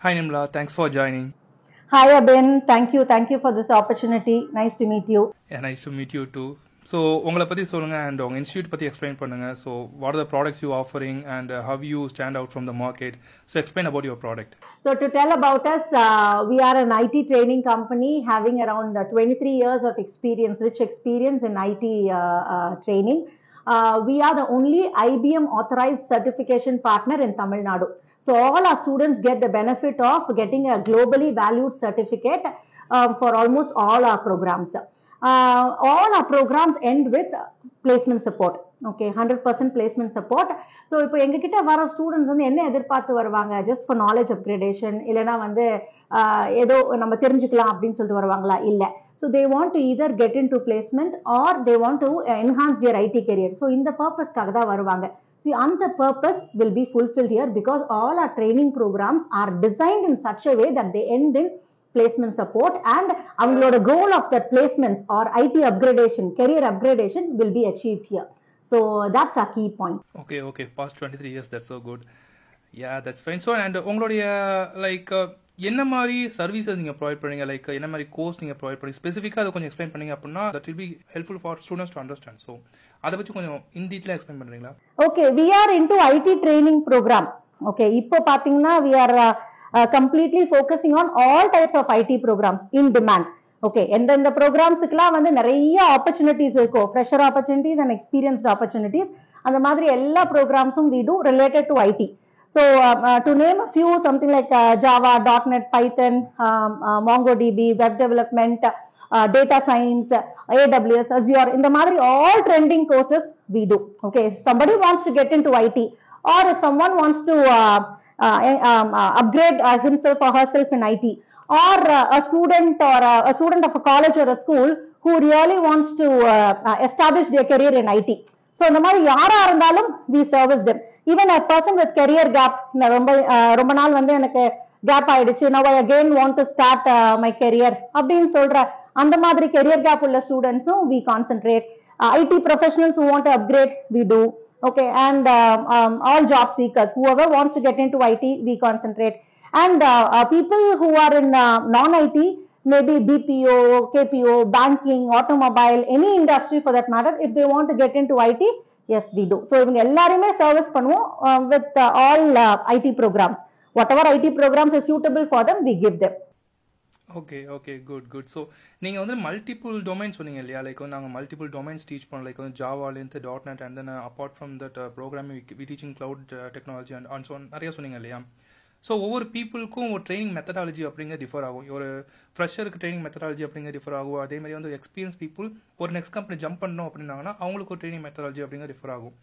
Hi Nimla, thanks for joining. Hi Abin, thank you for this opportunity. Nice to meet you. Yeah, nice to meet you too. So, உங்களை பத்தி சொல்லுங்க and உங்க institute பத்தி explain பண்ணுங்க. So, what are the products you offering and how you stand out from the market? So, explain about your product. So to tell about us, we are an IT training company having around 23 years of experience, rich experience in IT training. We are the only IBM authorized certification partner in Tamil Nadu. So all our students get the benefit of getting a globally valued certificate for almost all our programs. All our programs end with placement support. Okay, 100% placement support. So இப்போ எங்ககிட்ட வர students வந்து என்ன எதிர்பார்த்து வருவாங்க, just for knowledge upgradation, இல்லைனா வந்து ஏதோ நம்ம தெரிஞ்சுக்கலாம் அப்படின்னு சொல்லிட்டு வருவாங்களா? இல்லை. So they want to either get into placement or they want to enhance their IT career. So இந்த பர்பஸ்க்காக தான் வருவாங்க. ஸோ அந்த purpose will be fulfilled here because all our training programmes are designed in such a way that they end in placement support and அவங்களோட goal of that placements or IT upgradation, career upgradation will be achieved here. So that's our key point. Okay. Past 23 years, that's so good. Yeah, that's fine. So, and உங்களுடைய like என்ன மாதிரி services நீங்க provide பண்ணீங்க, like என்ன மாதிரி course நீங்க provide பண்ணி ஸ்பெசிஃபிக்காக அதை கொஞ்சம் எக்ஸ்பிளைன் பண்ணீங்க அப்படின்னா that will be helpful for students to understand. So, அதை பத்தி கொஞ்சம் இன் டீட்டெயிலாக எக்ஸ்பிளைன் பண்றீங்களா? Okay, we are into IT training program. Okay, இப்போ பாத்தீங்கன்னா we are completely focusing on all types of IT programs in demand. Okay, எந்தெந்த ப்ரோக்ராம்ஸுக்குலாம் வந்து நிறைய ஆப்பர்ச்சுனிட்டிஸ் இருக்கும், fresher opportunities and experienced opportunities, அந்த மாதிரி எல்லா ப்ரோக்ராம்ஸும் we do related to IT. So to name a few, something like Java, .NET, Python, MongoDB, web development, data science, AWS, Azure, இந்த மாதிரி all trending courses we do. Okay, if somebody wants to get into IT or if someone wants to upgrade himself or herself in IT, or a student of a college or a school who really wants to establish their career in IT. So இந்த மாதிரி யாரா இருந்தாலும் we service them. Even a person with career gap, ரொம்ப நாள் வந்து எனக்கு gap ஆயிடுச்சு, now I again want to start my career அப்படின்னு சொல்ற அந்த மாதிரி career gap உள்ள ஸ்டூடெண்ட்ஸும் we concentrate. IT professionals who want to upgrade, we do. Okay, and all job seekers, whoever wants to get into IT, we concentrate. And people who are in non-IT, maybe BPO, KPO, banking, automobile, any industry for that matter, if they want to get into IT, yes, we do. So இவங்க எல்லாருமே service பண்ணுவோம் with all IT programs. Whatever IT programs is suitable for them, we give them. Okay good. So நீங்கள் வந்து multiple domains சொன்னீங்க இல்லையா, like வந்து நாங்கள் multiple domains teach பண்ணோம், லைக் வந்து ஜாவாலேருந்து .NET and then apart from that programming we teaching cloud technology and so நிறைய சொன்னீங்க இல்லையா. ஸோ ஒவ்வொரு பீப்புளுக்கும் ஒரு ட்ரைனிங் மெத்தடாலஜி அப்படிங்கிற டிஃபர் ஆகும். ஒரு ஃப்ரெஷருக்கு ட்ரைனிங் மெத்தடாலஜி அப்படிங்கிற டிஃபர் ஆகும். அதே மாதிரி வந்து எக்ஸ்பீரியன்ஸ் பீப்புள் ஒரு நெக்ஸ்ட் கம்பெனி ஜம்ப் பண்ணணும் அப்படின்னாங்கன்னா அவங்களுக்கு ஒரு ட்ரைனிங் மெத்தடாலஜி அப்படிங்கிற டிஃபர் ஆகும்.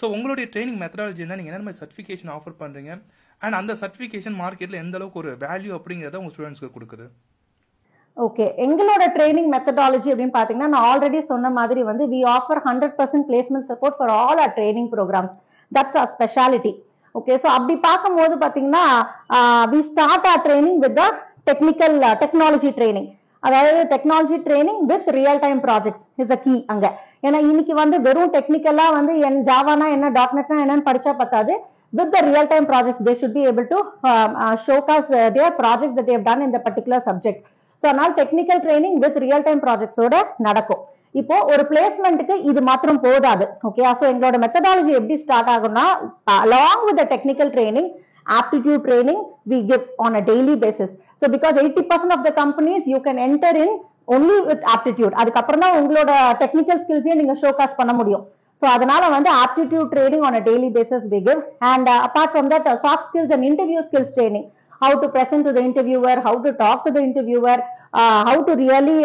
ஸோ உங்களுடைய ட்ரைனிங் மெத்தடாலஜி என்ன, நீங்கள் என்ன மாதிரி சர்டிஃபிகேஷன் ஆஃபர் பண்ணுறீங்க அண்ட் அந்த சர்டிஃபிகேஷன் மார்க்கெட்டில் எந்த அளவுக்கு ஒரு வேல்யூ அப்படிங்கிறத உங்கள் ஸ்டூடெண்ட்ஸ்க்கு கொடுக்குது? ஓகே, எங்களோட ட்ரைனிங் மெத்தடாலஜி அப்படின்னு பாத்தீங்கன்னா நான் ஆல்ரெடி சொன்ன மாதிரி வந்து we offer 100% placement support for all our training programs. That's our specialty. Okay, so அப்படி பார்க்கும்போது பாத்தீங்கன்னா we start our training with the technology training. அதாவது technology training with real time projects is a key அங்க. ஏன்னா இன்னைக்கு வந்து வெறும் டெக்னிக்கலா வந்து ஜாவானா என்ன, .NET என்னன்னு படிச்சா பத்தாது. With the real time projects they should be able to showcase their projects that they have done in the particular subject. So அதனால technical training with real time ப்ராஜெக்ட்ஸோட நடக்கும். இப்போ ஒரு பிளேஸ்மெண்ட்டுக்கு இது மாத்திரம் போதாது. ஓகே, ஸோ எங்களோட மெத்தடாலஜி எப்படி ஸ்டார்ட் ஆகும்னா, along with technical training, aptitude training we give on a daily basis. So because 80% of the companies you can enter in only with aptitude, அதுக்கப்புறம் தான் உங்களோட டெக்னிக்கல் ஸ்கில்ஸையும் நீங்க ஷோகாஸ் பண்ண முடியும். ஸோ அதனால வந்து aptitude training on a daily basis we give, and apart from that soft skills and interview skills training, how to present to the interviewer, how to talk to the interviewer, how to really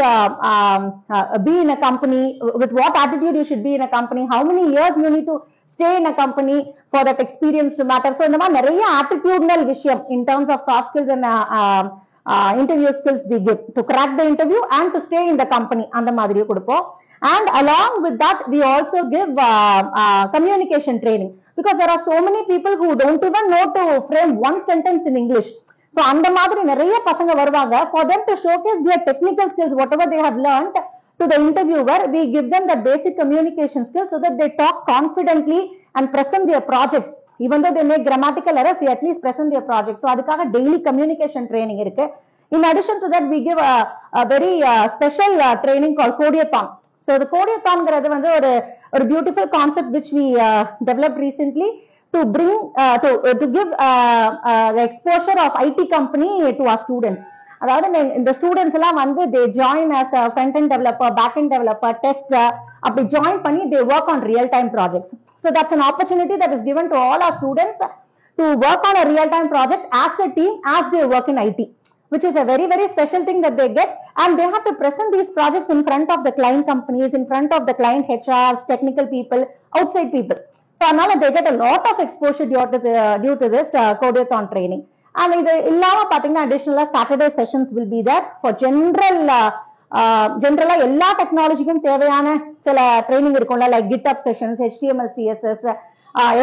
be in a company, with what attitude you should be in a company, how many years you need to stay in a company for that experience to matter. So இந்த மாதிரி நிறைய attitudinal விஷயம் in terms of soft skills and interview skills we give to crack the interview and to stay in the company, அந்த மாதிரி கொடுப்போம். And along with that we also give communication training, because there are so many people who don't even know to frame one sentence in English. So அந்த மாதிரி நிறைய பசங்க வருவாங்க. For them to showcase their technical skills, whatever they have learned, to the interviewer, we give them that basic communication skills so that they talk confidently and present their projects even though they make grammatical errors, they at least present their project. So அதுக்காக daily communication training இருக்கு. In addition to that, we give a very special training called Codeathon. So the Codeathon வந்து ஒரு beautiful concept which we developed recently to bring to give the exposure of IT company to our students. அதாவது இந்த students எல்லாம் வந்து they join as a front end developer, back end developer, tester, அப்படி join பண்ணி they work on real time projects. So that's an opportunity that is given to all our students to work on a real time project as a team as they work in IT, which is a very, very special thing that they get, and they have to present these projects in front of the client companies, in front of the client HRs, technical people, outside people. So அதனால they get a lot of exposure due to this Codeathon training. And இது இல்லாம பாத்தீங்கன்னா additional Saturday sessions will be there for general எல்லா டெக்னாலஜிக்கும் தேவையான சில training இருக்கும்ல, like GitHub sessions, HTML, CSS,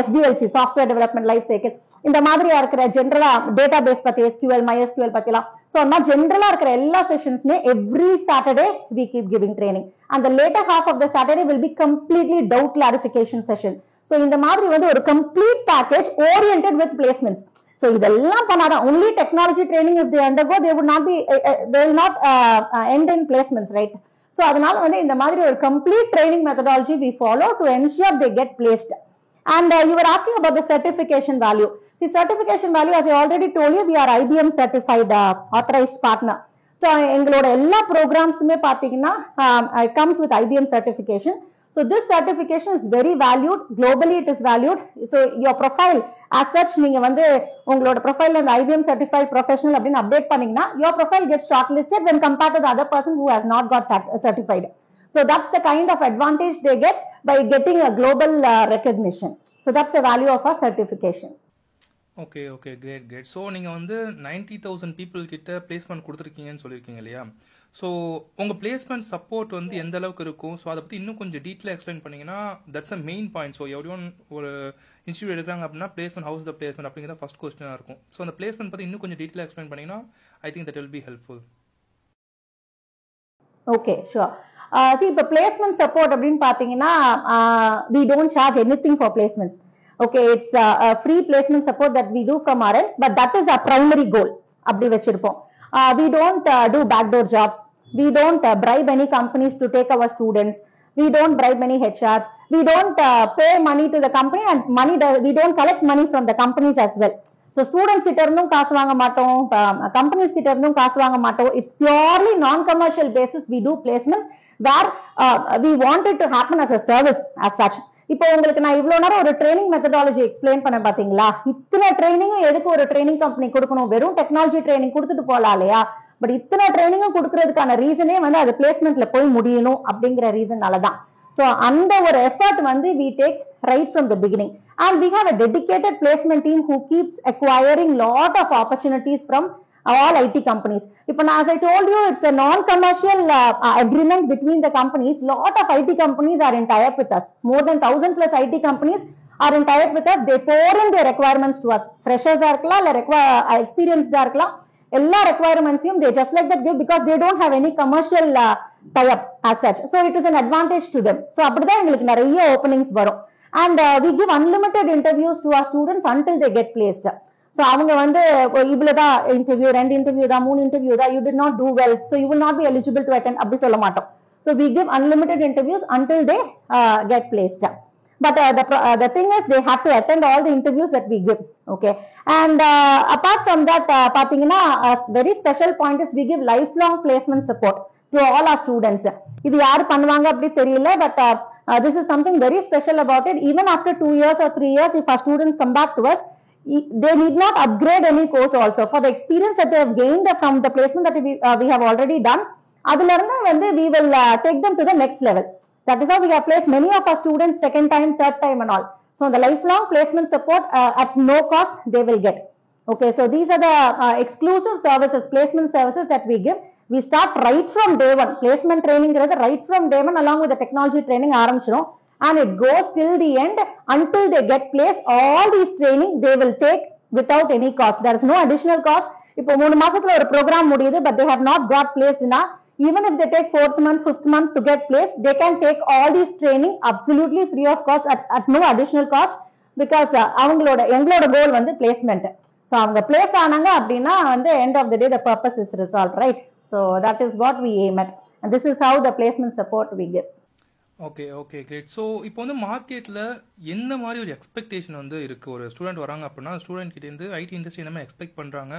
SDLC, software development life cycle, இந்த மாதிரியா இருக்கிற ஜென்ரலா டேட்டாபேஸ் பத்தி, SQL, MySQL பத்திலாம். ஸோ அந்த ஜென்ரலா இருக்கிற எல்லா செஷன்ஸ்மே every Saturday we keep giving training, and the later half of the Saturday will be completely doubt clarification session. So இந்த மாதிரி வந்து ஒரு complete package oriented with placements. So இதெல்லாம் பண்ணாதான் only technology training if they undergo, they will not end in placements, right? So அதனால வந்து இந்த மாதிரி ஒரு complete training methodology we follow to ensure they get placed. And you were asking about the certification value. The certification value, as I already told you, we are IBM certified authorized partner. So எங்களோட எல்லா ப்ரோக்ராம்ஸுமே பாத்தீங்கன்னா it comes with IBM certification. So this certification is very valued. Globally it is valued. So your profile as such, நீங்க வந்து உங்களோட profile அந்த IBM certified professional அப்படின்னு update பண்ணீங்கன்னா your profile gets shortlisted when compared to the other person who has not got certified. So that's the kind of advantage they get by getting a global recognition. So that's the value of our certification. Okay great. So நீங்கள் வந்து 90,000 people கிட்ட placement கொடுத்துருக்கீங்கன்னு சொல்லியிருக்கீங்க இல்லையா? So உங்கள் placement support வந்து எந்த அளவுக்கு இருக்கும்? ஸோ அதை பற்றி இன்னும் கொஞ்சம் டீட்டெயிலாக எக்ஸ்பிளைன் பண்ணிங்கன்னா that's a main point. So every one ஒரு இன்ஸ்டியூட் எடுக்கிறாங்க அப்படின்னா பிளேஸ்மெண்ட், ஹவுஸ் த பிளேஸ்மெண்ட் அப்படிங்கிறத ஃபர்ஸ்ட் கொஸ்டினாக இருக்கும். ஸோ அந்த பிளேஸ்மெண்ட் பற்றி இன்னும் கொஞ்சம் டீட்டெயிலாக எக்ஸ்பிளைன் பண்ணிங்கன்னா I think that will be helpful. Okay, sure. See, இப்போ பிளேஸ்மெண்ட் சப்போர்ட் அப்படின்னு பார்த்தீங்கன்னா we don't charge anything for placements. Okay, it's a free placement support that we do from our end, but that is our primary goal. அப்படி வச்சிருப்போம். We don't do backdoor jobs. We don't bribe any companies to take our students. We don't bribe any HRs. We don't pay money to the company, and we don't collect money from the companies as well. So students கிட்ட இருந்தும் காசு வாங்க மாட்டோம், companies கிட்ட இருந்தும் காசு வாங்க மாட்டோம். It's purely non-commercial basis we do placements where we want it to happen as a service as such. இப்போ உங்களுக்கு நான் இவ்வளவு நேரம் ஒரு ட்ரைனிங் மெத்தடாலஜி எக்ஸ்பிளைன் பண்ண பாத்தீங்களா? இத்தனை ட்ரைனிங்கும் எதுக்கு ஒரு ட்ரைனிங் கம்பெனி கொடுக்கணும்? வெறும் டெக்னாலஜி ட்ரைனிங் கொடுத்துட்டு போலாம் இல்லையா? பட் இத்தனை ட்ரைனிங்கும் கொடுக்கறதுக்கான ரீசனே வந்து அது பிளேஸ்மெண்ட்ல போய் முடியணும் அப்படிங்கிற ரீசனாலதான். ஸோ அந்த ஒரு எஃபர்ட் வந்து we take right from the beginning, and we have a dedicated placement team who keeps acquiring lot of opportunities from all IT companies. இப்போ நான் as I told you, it's a non-commercial agreement between the companies. Lot of IT companies are in tie-up with us. More than 1,000 plus IT companies are in tie-up with us. They pour in their requirements to us. Freshers இருக்கலாம், இல்ல experienced இருக்கலாம், எல்லா requirements-ஐயும் they just like that give, because they don't have any commercial tie-up as such. So it is an advantage to them. So அப்படிதான் எங்களுக்கு நிறைய openings வரும். And we give unlimited interviews to our students until they get placed. So அவங்க வந்து இவ்வளவுதான் interview, 2 interview தான், 3 interview தான், you did not do well, so you will not be eligible to attend அப்படி சொல்ல மாட்டோம். So we give unlimited interviews until they get placed. But the thing is they have to attend all the interviews that we give. Okay, and apart from that, பாத்தீங்கன்னா very special point is we give lifelong placement support to all our students. இது யாரு பண்ணுவாங்க அப்படி தெரியல, but this is something very special about it. Even after 2 years or 3 years, if our students come back to us, they need not upgrade any course also. For the experience that they have gained from the placement that we have already done, அதுல இருந்து வந்து we will take them to the next level. That is how we have placed many of our students second time, third time and all. So the lifelong placement support at no cost they will get. Okay, so these are the exclusive services, placement services that we give. We start right from day one. Placement training right from day one along with the technology training ஆரம்பிச்சிரும். And it goes till the end until they get placed. All these training they will take without any cost. There is no additional cost. இப்போ 3 மாசத்துல ஒரு program முடியுது, but they have not got placed na. Even if they take 4th month, 5th month to get placed, they can take all these training absolutely free of cost at no additional cost because எங்களோட கோல் வந்து placement. So அவங்க place ஆனாங்க அப்படின்னா வந்து end of the day the purpose is resolve, right? So that is what we aim at and this is how the placement support we give. Okay okay great. So இப்போ வந்து மார்க்கெட்டில் எந்த மாதிரி ஒரு எக்ஸ்பெக்டேஷன் வந்து இருக்குது? ஒரு ஸ்டூடெண்ட் வராங்க அப்படின்னா ஸ்டூடெண்ட் கிட்டேருந்து ஐடி இண்டஸ்ட்ரி என்ன எக்ஸ்பெக்ட் பண்ணுறாங்க,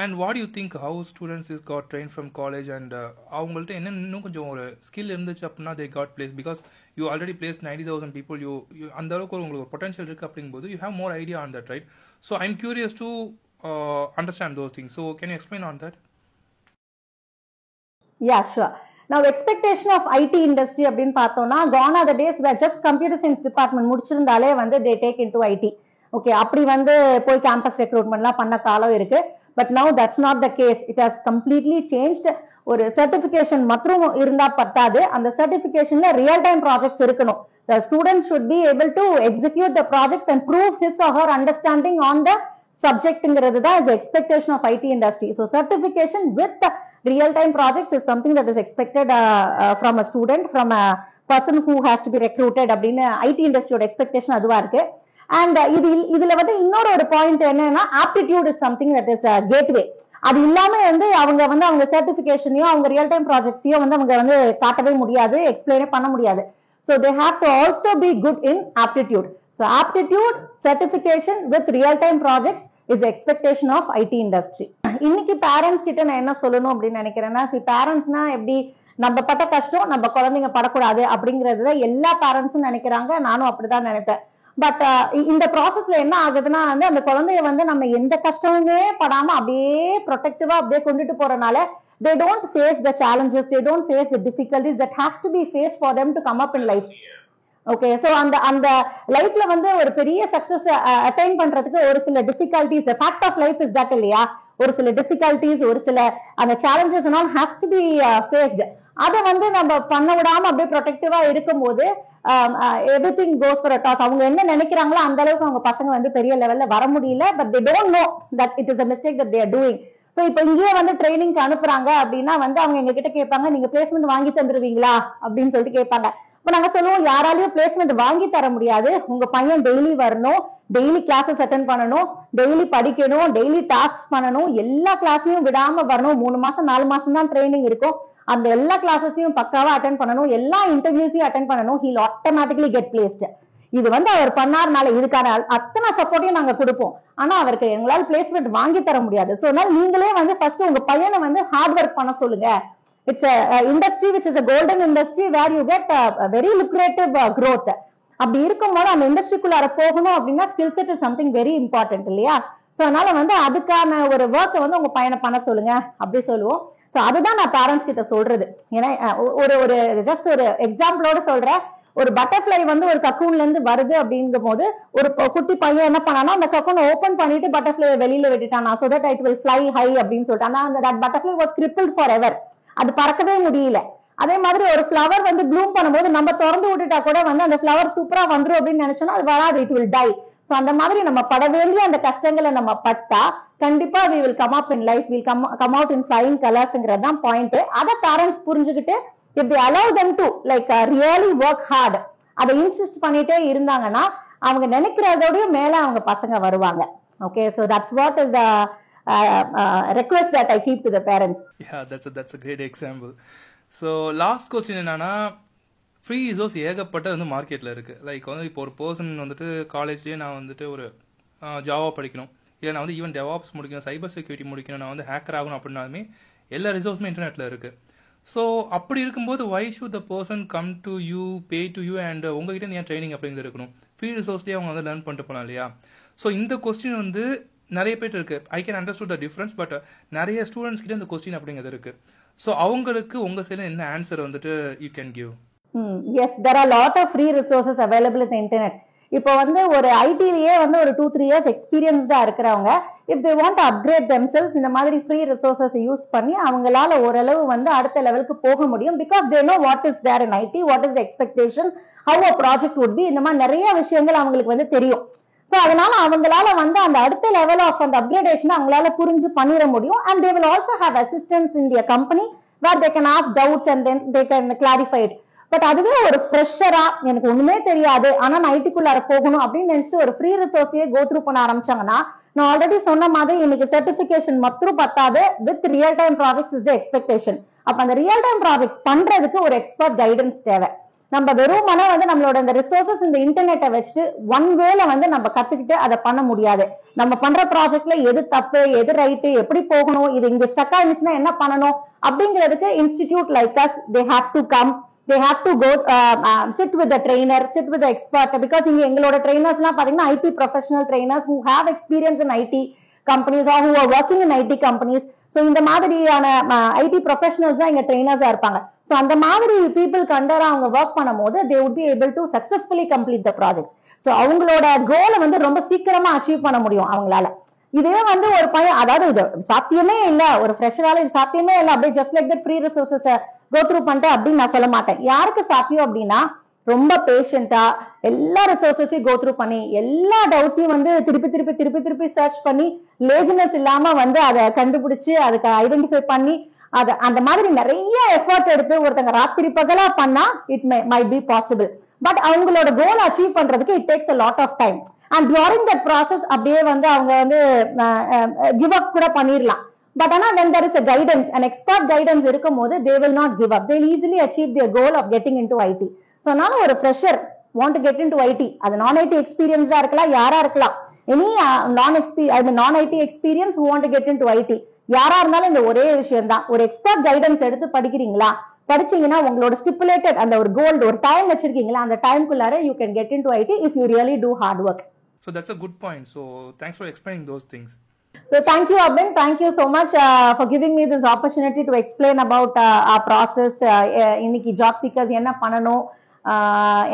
and what you think how students is got train from college, and அவங்கள்ட்ட என்ன இன்னும் கொஞ்சம் ஒரு ஸ்கில் இருந்துச்சு அப்படின்னா they got place, because you already place 90,000 people, you அந்த அளவுக்கு உங்களுக்கு ஒரு பொட்டன்ஷியல் இருக்குது அப்படிங்கும்போது you have more idea on that, right? So I am curious to understand those things. So can you explain on that? Yeah, sure. Now expectation of IT industry அப்படின்னு பார்த்தோம்னா gone are the days where just computer science department முடிச்சிருந்தாலே வந்து they take into IT. Okay, அப்படி வந்து போய் campus ரெக்ரூட்மெண்ட்லாம் பண்ண காலம் இருக்கு. But now that's not the case. It has completely changed. ஒரு சர்டிபிகேஷன் மட்டும் இருந்தா பத்தாது, அந்த சர்டிபிகேஷன்ல ரியல் டைம் ப்ராஜெக்ட்ஸ் இருக்கணும். The student should be able to execute the projects and prove his or her understanding on the subjectங்கிறது தான் is the expectation of IT industry. So certification with real time projects is something that is expected from a student, from a person who has to be recruited அப்படின்னு IT industryயோட expectation அதுவா இருக்கு. And இதுல வந்து இன்னொரு ஒரு point என்னன்னா aptitude is something that is a gateway. அது இல்லாம வந்து அவங்க சர்டிபிகேஷனையும் அவங்க ரியல் டைம் ப்ராஜெக்ட்ஸையும் வந்து அவங்க வந்து காட்டவே முடியாது, எக்ஸ்பிளைனே பண்ண முடியாது. So they have to also be good in aptitude. So aptitude certification with real time projects is the expectation of IT industry. இன்னைக்கு பேரண்ட்ஸ் கிட்ட நான் என்ன சொல்லணும் அப்படின்னு நினைக்கிறேன்னா, பேரண்ட்ஸ்னா எப்படி நம்ம பட்ட கஷ்டம் நம்ம குழந்தைங்க படக்கூடாது அப்படிங்கறது எல்லா பேரண்ட்ஸும் நினைக்கிறாங்க, நானும் அப்படிதான் நினைப்பேன். பட் இந்த ப்ராசஸ்ல என்ன ஆகுதுன்னா வந்து அந்த குழந்தைய வந்து நம்ம எந்த கஷ்டமுமே படாம அப்படியே ப்ரொடெக்டிவா அப்படியே கொண்டுட்டு போறதுனால they don't face the challenges, they don't face the difficulties that has to be faced for them to come up in life. Okay, so அந்த லைஃப்ல வந்து ஒரு பெரிய சக்சஸ் அட்டைன் பண்றதுக்கு ஒரு சில difficulties, the fact of life is that இல்லையா, ஒரு சில டிஃபிகல்டிஸ், ஒரு சில அந்த சேலஞ்சஸ் எல்லாம் ஹேஸ் டு பி ஃபேஸ்ட். அதை வந்து நம்ம பண்ண விடாம அப்படியே ப்ரொடெக்டிவா இருக்கும்போது everything goes for a toss. அவங்க என்ன நினைக்கிறாங்களோ அந்த அளவுக்கு அவங்க பசங்க வந்து பெரிய லெவல்ல வர முடியல. But they don't know that it is a mistake that they are doing. So இப்போ இங்கேயே வந்து ட்ரைனிங்க்கு அனுப்புறாங்க அப்படின்னா வந்து அவங்க எங்க கிட்ட கேட்பாங்க, நீங்க பிளேஸ்மெண்ட் வாங்கி தந்துருவீங்களா அப்படின்னு சொல்லிட்டு கேட்பாங்க. இப்ப நாங்க சொல்லுவோம், யாராலையும் பிளேஸ்மெண்ட் வாங்கி தர முடியாது. உங்க பையன் டெய்லி வரணும், டெய்லி கிளாஸஸ் அட்டென்ட் பண்ணணும், டெய்லி படிக்கணும், டெய்லி டாஸ்க் பண்ணணும், எல்லா கிளாஸையும் விடாம வரணும். 3 மாசம் 4 மாசம் தான் ட்ரைனிங் இருக்கும். அந்த எல்லா கிளாஸஸையும் பக்காவா அட்டென்ட் பண்ணணும், எல்லா இன்டர்வியூஸையும் அட்டென்ட் பண்ணணும். He'll automatically get placed. இது வந்து அவர் பண்ணாருனால இதுக்கான அத்தனை சப்போர்ட்டையும் நாங்க கொடுப்போம். ஆனா அவருக்கு எங்களால் பிளேஸ்மெண்ட் வாங்கி தர முடியாது. சோ அதனால நீங்களே வந்து ஃபர்ஸ்ட் உங்க பையனை வந்து ஹார்ட் ஒர்க் பண்ண சொல்லுங்க. It's a industry which is a golden industry where you get a very lucrative growth. அப்படி இருக்கும்போது அந்த இண்டஸ்ட்ரிக்குள்ளார போகணும் அப்படின்னா skill set is something very important இல்லையா? சோ அதனால வந்து அதுக்கான ஒரு ஒர்க்கை வந்து உங்க பையனை பண்ண சொல்லுங்க அப்படி சொல்லுவோம். சோ அதுதான் நான் பேரண்ட்ஸ் கிட்ட சொல்றது. ஏன்னா ஒரு ஜஸ்ட் ஒரு எக்ஸாம்பிளோட சொல்றேன். ஒரு பட்டர்ஃபிளை வந்து ஒரு கக்கூன்ல இருந்து வருது அப்படிங்கும் போது ஒரு குட்டி பையன் என்ன பண்ணானா, அந்த கக்கூனை ஓபன் பண்ணிட்டு பட்டர்ஃபிளை வெளியில விட்டுட்டானா, so that it will fly high அப்படின்னு சொல்லிட்டு. ஆனா அந்த பட்டர்ஃபிளை was crippled forever. அது பறக்கவே முடியல. அதே மாதிரி ஒரு ஃபிளவர் வந்து ப்ளூம் பண்ணும்போது நம்ம திறந்து விட்டுட்டா கூட வந்து அந்த ஃபிளவர் சூப்பரா வந்துரும் அப்படின்னு நினைச்சோம்னா அது வராது, இட் வில் டை. சோ அந்த மாதிரி நம்ம பட வேண்டிய அந்த கஷ்டங்களை நம்ம பட்டா கண்டிப்பா we will come up in life, we'll come out in flying colors-ங்கிறது தான் பாயிண்ட். அதை பேரண்ட்ஸ் புரிஞ்சுக்கிட்டு if they allow them to like really work hard, அதை இன்சிஸ்ட் பண்ணிட்டே இருந்தாங்கன்னா அவங்க நினைக்கிறதோடய மேல அவங்க பசங்க வருவாங்க. Okay, so that's what is the request that I keep to the parents. Yeah, that's a great example. So last question என்னன்னா, free resource ஏகப்பட்ட வந்து மார்க்கெட்டில் இருக்குது. லைக் வந்து இப்போ ஒரு பர்சன் வந்துட்டு காலேஜ்லேயே நான் வந்துட்டு ஒரு ஜாவா படிக்கணும், இல்லை நான் வந்து ஈவன் டெவாப்ஸ் முடிக்கணும், சைபர் செக்யூரிட்டி முடிக்கணும், நான் வந்து ஹேக்கர் ஆகணும் அப்படின்னாலுமே எல்லா ரிசோர்ஸுமே இன்டர்நெட்டில் இருக்குது. ஸோ அப்படி இருக்கும்போது why should the person come to you, pay to you, and உங்ககிட்ட ஏன் ட்ரைனிங் அப்படிங்கிறது இருக்கணும்? ஃப்ரீ ரிசோர்ஸ்லேயே அவங்க வந்து லேர்ன் பண்ணிட்டு போகலாம் இல்லையா? ஸோ இந்த கொஸ்டின் வந்து நிறைய பேர் இருக்கு. I can understood the difference, but நிறைய ஸ்டூடெண்ட்ஸ் கிட்ட இந்த கொஸ்டின் அப்படிங்கிறது இருக்கு. ஸோ அவங்களுக்கு உங்க சைடுல என்ன ஆன்சர் வந்துட்டு you can give? Yes, there are lot of free resources available in the internet. இப்போ வந்து ஒரு ஐடிலேயே வந்து ஒரு 2-3 years எக்ஸ்பீரியன்ஸ்டா இருக்கிறவங்க if they want to upgrade themselves இந்த மாதிரி ஃப்ரீ ரிசோர்சஸ் யூஸ் பண்ணி அவங்களால ஓரளவு வந்து அடுத்த லெவலுக்கு போக முடியும். Because they know what is there in IT, what is the expectation, how a project would be. இந்த மாதிரி நிறைய விஷயங்கள் அவங்களுக்கு வந்து தெரியும். சோ அதனால அவங்களால வந்து அந்த அடுத்த லெவல் ஆஃப் அந்த அப்கிரேடேஷன் அவங்களால புரிஞ்சு பண்ணிட முடியும். and they will also have assistance in their company where they can ask doubts and then they can clarify it. But அதுவே ஒரு ஃப்ரெஷரா எனக்கு ஒண்ணுமே தெரியாது ஆனா நான் ஐடிக்குள்ளார போகணும் அப்படின்னு நினைச்சிட்டு ஒரு ஃப்ரீ ரிசோர்ஸையே கோ த்ரூ பண்ண ஆரம்பிச்சாங்கன்னா, நான் ஆல்ரெடி சொன்ன மாதிரி இன்னைக்கு சர்டிபிகேஷன் மட்டும் பத்தாது, with real time projects is the expectation. அப்ப அந்த ரியல் டைம் ப்ராஜெக்ட்ஸ் பண்றதுக்கு ஒரு எக்ஸ்பர்ட் கைடன்ஸ் தேவை. நம்ம வெறுமனே வந்து நம்மளோட இந்த ரிசோர்சஸ் இந்த இன்டர்நெட்டை வச்சுட்டு ஒன் வேல வந்து நம்ம கத்துக்கிட்டு அதை பண்ண முடியாது. நம்ம பண்ற ப்ராஜெக்ட்ல எது தப்பு எது ரைட்டு எப்படி போகணும், இது இங்க ஸ்டக் ஆயிருந்துச்சுன்னா என்ன பண்ணணும் அப்படிங்கிறதுக்கு institute like as they have to come, they have to go sit with the trainer, sit with the expert, because இங்க எங்களோட trainers எல்லாம் பாத்தீங்கன்னா IT professional trainers who have experience in IT companies or who are working in IT companies. So இந்த மாதிரியான IT professionals தான் இங்க trainers இருப்பாங்க. So அந்த மாதிரி people கண்டரா அவங்க ஒர்க் பண்ணும்போது they would be able to successfully complete the projects. So அவங்களோட கோலை வந்து ரொம்ப சீக்கிரமா அச்சீவ் பண்ண முடியும் அவங்களால. இதே வந்து ஒரு பையன், அதாவது இது சாத்தியமே இல்ல, ஒரு ஃப்ரெஷரால இது சாத்தியமே இல்ல, அப்படியே just like that free resources go through பண்ணிட்டேன் அப்படின்னு நான் சொல்ல மாட்டேன். யாருக்கு சாத்தியம் அப்படின்னா ரொம்ப பேஷண்டா எல்லா ரிசோர்சஸையும் கோ த்ரூ பண்ணி எல்லா டவுட்ஸையும் வந்து திருப்பி திருப்பி திருப்பி திருப்பி சர்ச் பண்ணி லேசினஸ் இல்லாம வந்து அதை கண்டுபிடிச்சு அதுக்கு ஐடென்டிஃபை பண்ணி அதை அந்த மாதிரி நிறைய எஃபர்ட் எடுத்து ஒருத்தங்க ராத்திரி பகலா பண்ணா it might be possible. But அவங்களோட கோல் அச்சீவ் பண்றதுக்கு it takes a lot of time. And during that process அப்படியே வந்து அவங்க வந்து கிவ் அப் கூட பண்ணிடலாம். பட் ஆனா when there is a guidance, an expert guidance இருக்கும் போது they will not give up, they will easily achieve their goal of getting into IT. So அதனால ஒரு fresher want to get into IT, அது நான் IT எக்ஸ்பீரியன்ஸ்டா இருக்கலாம், யாரா இருக்கலாம், any நான் IT experience who want to get into IT, யாரா இருந்தாலும் இந்த ஒரே விஷயம் தான், ஒரு எக்ஸ்பர்ட் கைடன்ஸ் எடுத்து படிக்கிறீங்களா, படிச்சீங்கன்னா உங்களோட ஸ்டிப்புலேட்டட் அந்த ஒரு கோல்டு ஒரு டைம் வச்சிருக்கீங்களா, அந்த டைம்குள்ளார you can get into IT if you really do hard work. So that's a good point. So thanks for explaining those things. So thank you, Abin. Thank you so much for giving me this opportunity to explain about our process. இன்னைக்கு job seekers என்ன பண்ணணும்,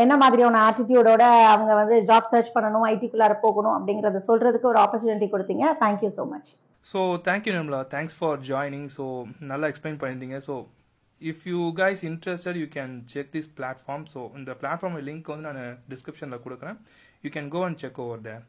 என்ன மாதிரியான ஆட்டிடியூடோட அவங்க வந்து job search பண்ணணும், ஐடிக்குள்ளார போகணும் அப்படிங்கறத சொல்றதுக்கு ஒரு ஆப்பர்ச்சுனிட்டி கொடுத்தீங்க. Thank you so much. So thank you Nirmala, thanks for joining. So நல்லா எக்ஸ்பிளைன் பண்ணிருந்தீங்க. So if you guys interested, you can check this platform. So இந்த platform link வந்து நான் descriptionல கொடுக்கிறேன். You can go and check over there.